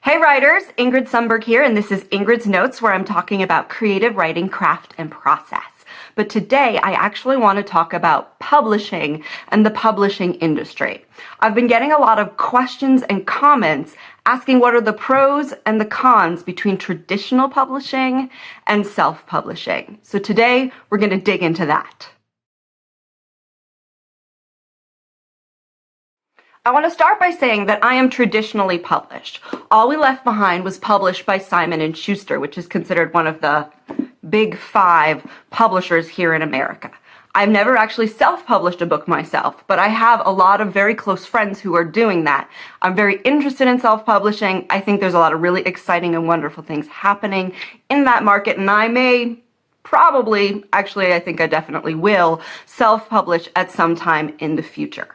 Hey writers, Ingrid Sundberg here, and this is Ingrid's Notes, where I'm talking about creative writing, craft, and process. But today I actually want to talk about publishing and the publishing industry. I've been getting a lot of questions and comments asking what are the pros and the cons between traditional publishing and self-publishing. So today we're going to dig into that. I want to start by saying that I am traditionally published. All We Left Behind was published by Simon & Schuster, which is considered one of the big 5 publishers here in America. I've never actually self-published a book myself, but I have a lot of very close friends who are doing that. I'm very interested in self-publishing. I think there's a lot of really exciting and wonderful things happening in that market, and I may probably, actually I think I definitely will, self-publish at some time in the future.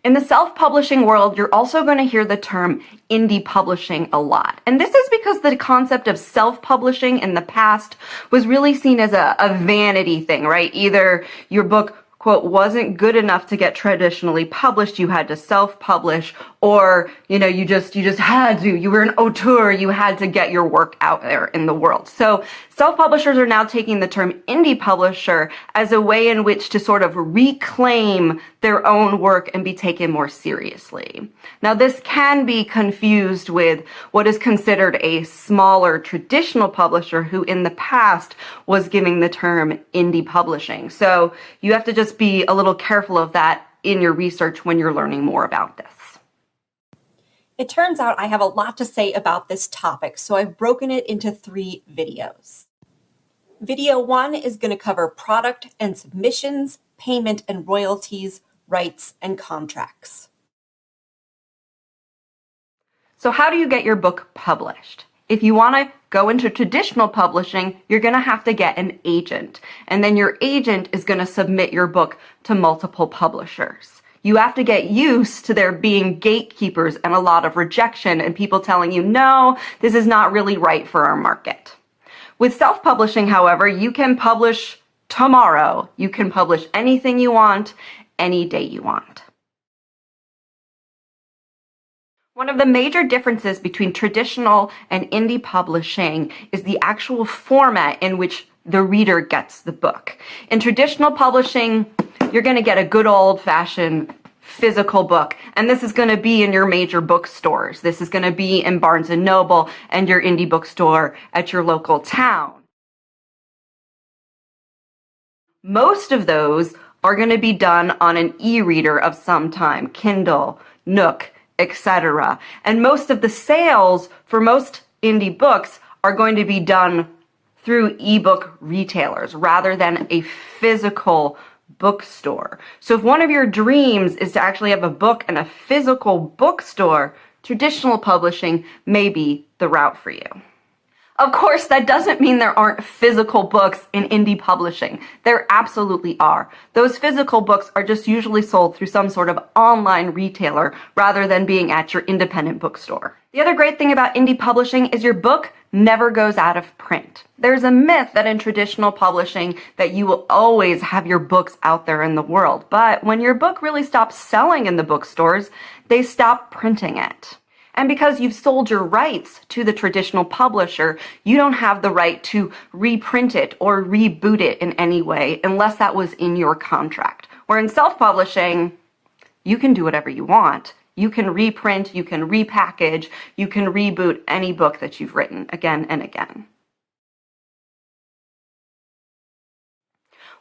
In the self-publishing world, you're also going to hear the term indie publishing a lot. And this is because the concept of self-publishing in the past was really seen as a vanity thing, right? Either your book, quote, wasn't good enough to get traditionally published, you had to self-publish, or, you just had to, you were an auteur, you had to get your work out there in the world. So self-publishers are now taking the term indie publisher as a way in which to sort of reclaim their own work and be taken more seriously. Now, this can be confused with what is considered a smaller traditional publisher who in the past was giving the term indie publishing. So you have to just be a little careful of that in your research when you're learning more about this. It turns out I have a lot to say about this topic, so I've broken it into 3 videos. Video 1 is going to cover product and submissions, payment and royalties, rights and contracts. So how do you get your book published? If you want to go into traditional publishing, you're going to have to get an agent. And then your agent is going to submit your book to multiple publishers. You have to get used to there being gatekeepers and a lot of rejection and people telling you, no, this is not really right for our market. With self-publishing, however, you can publish tomorrow. You can publish anything you want, any day you want. One of the major differences between traditional and indie publishing is the actual format in which the reader gets the book. In traditional publishing, you're going to get a good old-fashioned physical book, and this is going to be in your major bookstores. This is going to be in Barnes & Noble and your indie bookstore at your local town. Most of those are going to be done on an e-reader of some time, Kindle, Nook, etc. And most of the sales for most indie books are going to be done through ebook retailers rather than a physical bookstore. So if one of your dreams is to actually have a book in a physical bookstore, traditional publishing may be the route for you. Of course, that doesn't mean there aren't physical books in indie publishing. There absolutely are. Those physical books are just usually sold through some sort of online retailer rather than being at your independent bookstore. The other great thing about indie publishing is your book never goes out of print. There's a myth that in traditional publishing that you will always have your books out there in the world. But when your book really stops selling in the bookstores, they stop printing it. And because you've sold your rights to the traditional publisher, you don't have the right to reprint it or reboot it in any way unless that was in your contract. Where in self-publishing, you can do whatever you want. You can reprint, you can repackage, you can reboot any book that you've written again and again.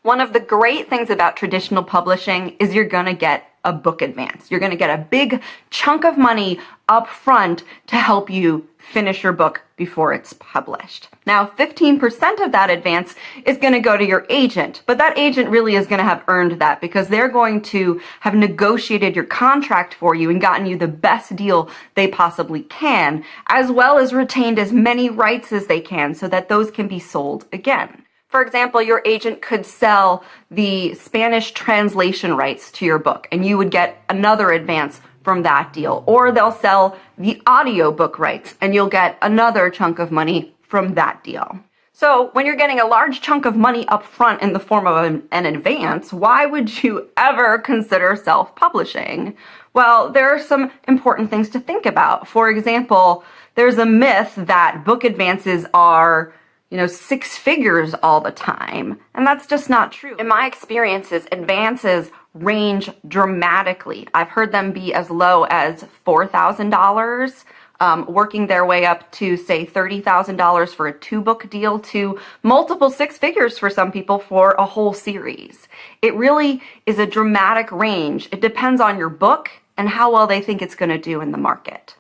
One of the great things about traditional publishing is you're going to get a book advance. You're going to get a big chunk of money up front to help you finish your book before it's published. Now, 15% of that advance is going to go to your agent, but that agent really is going to have earned that because they're going to have negotiated your contract for you and gotten you the best deal they possibly can, as well as retained as many rights as they can so that those can be sold again. For example, your agent could sell the Spanish translation rights to your book, and you would get another advance from that deal. Or they'll sell the audiobook rights, and you'll get another chunk of money from that deal. So when you're getting a large chunk of money up front in the form of an advance, why would you ever consider self-publishing? Well, there are some important things to think about. For example, there's a myth that book advances are, six figures all the time, and that's just not true. In my experiences, advances range dramatically. I've heard them be as low as $4,000. Working their way up to, say, $30,000 for a 2-book deal to multiple 6 figures for some people for a whole series. It really is a dramatic range. It depends on your book and how well they think it's going to do in the market.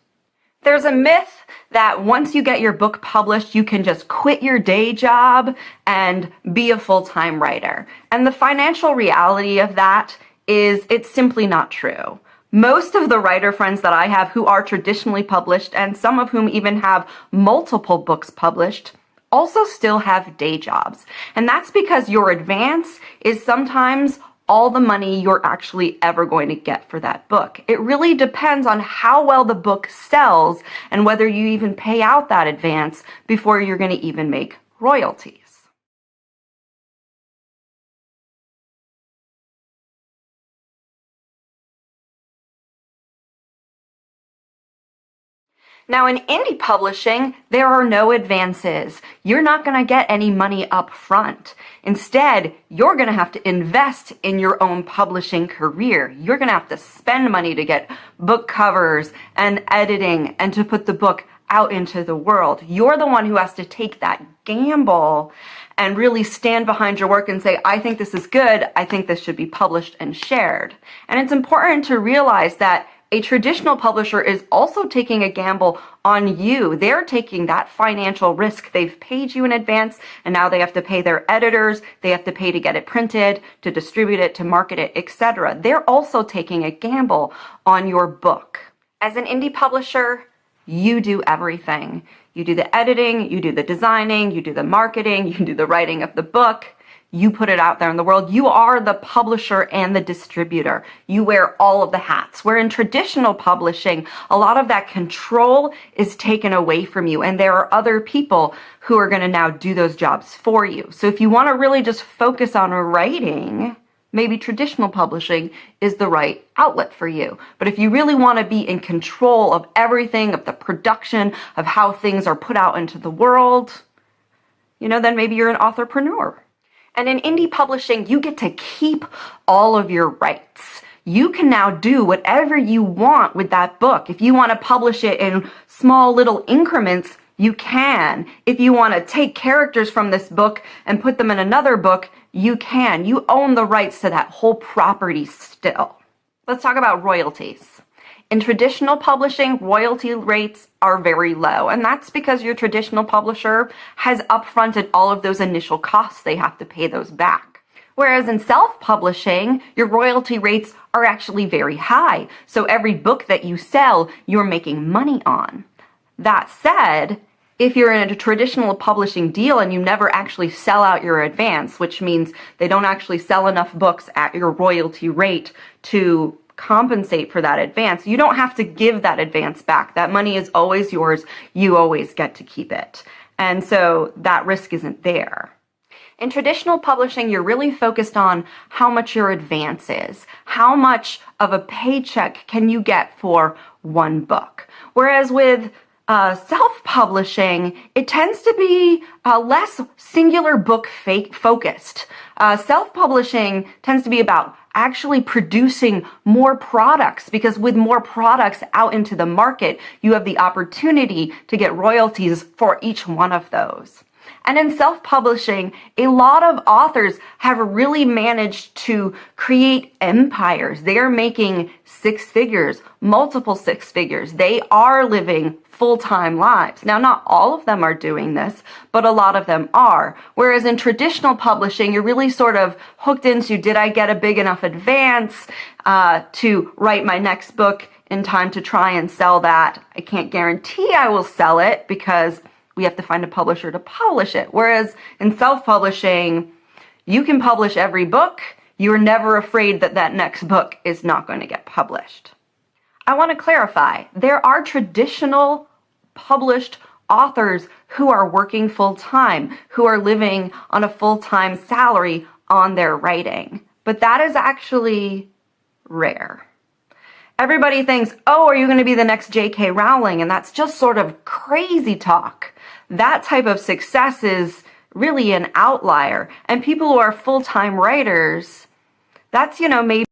There's a myth that once you get your book published, you can just quit your day job and be a full-time writer. And the financial reality of that is it's simply not true. Most of the writer friends that I have who are traditionally published, and some of whom even have multiple books published, also still have day jobs. And that's because your advance is sometimes all the money you're actually ever going to get for that book. It really depends on how well the book sells and whether you even pay out that advance before you're going to even make royalties. Now in indie publishing, there are no advances. You're not going to get any money up front. Instead, you're going to have to invest in your own publishing career. You're going to have to spend money to get book covers and editing and to put the book out into the world. You're the one who has to take that gamble and really stand behind your work and say, I think this is good. I think this should be published and shared. And it's important to realize that a traditional publisher is also taking a gamble on you. They're taking that financial risk. They've paid you in advance, and now they have to pay their editors. They have to pay to get it printed, to distribute it, to market it, etc. They're also taking a gamble on your book. As an indie publisher, you do everything. You do the editing, you do the designing, you do the marketing, you do the writing of the book. You put it out there in the world. You are the publisher and the distributor. You wear all of the hats. Where in traditional publishing, a lot of that control is taken away from you, and there are other people who are going to now do those jobs for you. So if you want to really just focus on writing, maybe traditional publishing is the right outlet for you. But if you really want to be in control of everything, of the production, of how things are put out into the world, then maybe you're an authorpreneur. And in indie publishing, you get to keep all of your rights. You can now do whatever you want with that book. If you want to publish it in small little increments, you can. If you want to take characters from this book and put them in another book, you can. You own the rights to that whole property still. Let's talk about royalties. In traditional publishing, royalty rates are very low, and that's because your traditional publisher has upfronted all of those initial costs. They have to pay those back. Whereas in self-publishing, your royalty rates are actually very high. So every book that you sell, you're making money on. That said, if you're in a traditional publishing deal and you never actually sell out your advance, which means they don't actually sell enough books at your royalty rate to compensate for that advance, you don't have to give that advance back. That money is always yours. You always get to keep it. And so that risk isn't there. In traditional publishing, you're really focused on how much your advance is. How much of a paycheck can you get for one book? Whereas with self-publishing, it tends to be less singular book focused. Self-publishing tends to be about actually producing more products, because with more products out into the market, you have the opportunity to get royalties for each one of those. And in self-publishing, a lot of authors have really managed to create empires. They are making 6 figures, multiple 6 figures. They are living full-time lives. Now, not all of them are doing this, but a lot of them are. Whereas in traditional publishing, you're really sort of hooked into, did I get a big enough advance to write my next book in time to try and sell that? I can't guarantee I will sell it because we have to find a publisher to publish it. Whereas in self-publishing, you can publish every book. You're never afraid that that next book is not going to get published. I want to clarify, there are traditional published authors who are working full-time, who are living on a full-time salary on their writing. But that is actually rare. Everybody thinks, oh, are you going to be the next J.K. Rowling? And that's just sort of crazy talk. That type of success is really an outlier. And people who are full-time writers, that's, maybe